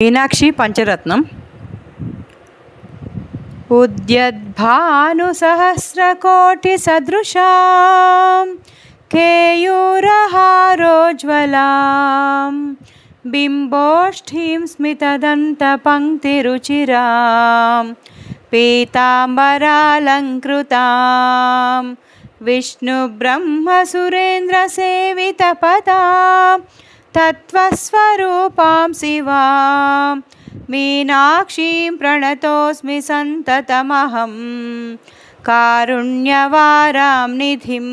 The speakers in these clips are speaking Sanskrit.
मीनाक्षी पंचरत्नम् उद्यद्भानुसहस्रकोटिसदृशां केयूरहारोज्ज्वलां बिम्बोष्ठीं स्मितदन्तपङ्क्तिरुचिरां पीताम्बरालङ्कृतां विष्णुब्रह्मसुरेन्द्रसेवितपदां तत्त्वस्वरूपां शिवां मीनाक्षीं प्रणतोऽस्मि सन्ततमहं कारुण्यवारां निधिं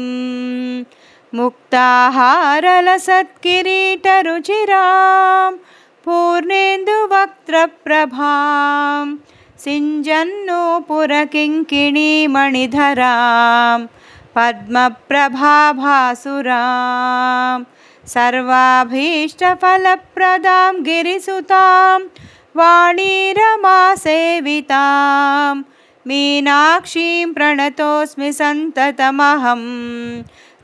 मुक्ताहारलसत्किरीटरुचिरां पूर्णेन्दुवक्त्रप्रभां सिञ्जन्नूपुरकिङ्किणीमणिधरां पद्मप्रभाभासुरां सर्वाभीष्टफलप्रदां गिरिसुतां वाणीरमासेवितां मीनाक्षीं प्रणतोऽस्मि सन्ततमहं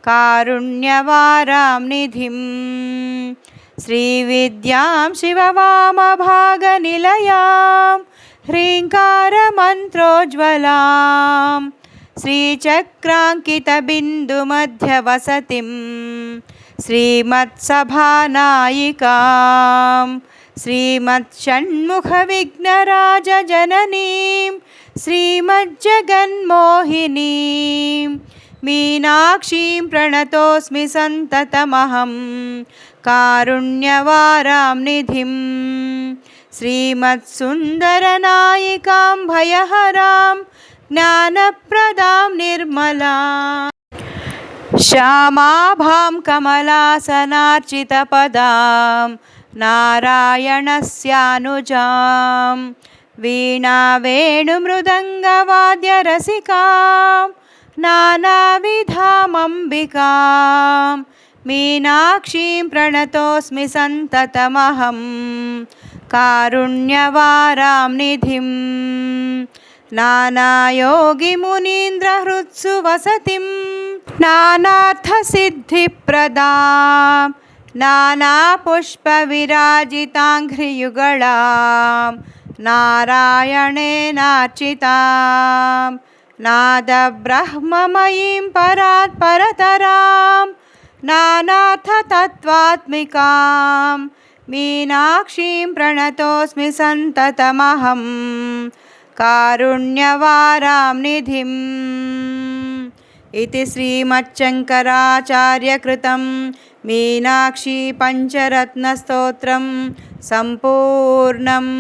कारुण्यवारां निधिं श्रीविद्यां शिववामभागनिलयां ह्रीङ्कारमन्त्रोज्ज्वलां श्रीचक्राङ्कितबिन्दुमध्यवसतिं श्रीमत्सभानायिकां श्रीमत्षण्मुखविघ्नराजजननीं श्रीमज्जगन्मोहिनीं मीनाक्षीं प्रणतोऽस्मि सन्ततमहं कारुण्यवारां निधिं श्रीमत्सुन्दरनायिकां भयहरां ज्ञानप्रदां निर्मलां श्यामाभां कमलासनार्चितपदां नारायणस्यानुजां वीणावेणुमृदङ्गवाद्यरसिकां नानाविधामम्बिकां मीनाक्षीं प्रणतोऽस्मि सन्ततमहं कारुण्यवारां निधिं नानायोगिमुनीन्द्रहृत्सु वसतिं नानार्थसिद्धिप्रदां नानापुष्पविराजिताङ्घ्रियुगळां नारायणेनार्चितां नादब्रह्ममयीं परात् परतरां नानार्थतत्त्वात्मिकां मीनाक्षीं प्रणतोऽस्मि सन्ततमहं कारुण्यवारां निधिम् इति श्रीमच्छङ्कराचार्यकृतं मीनाक्षी पञ्चरत्नस्तोत्रं सम्पूर्णम्।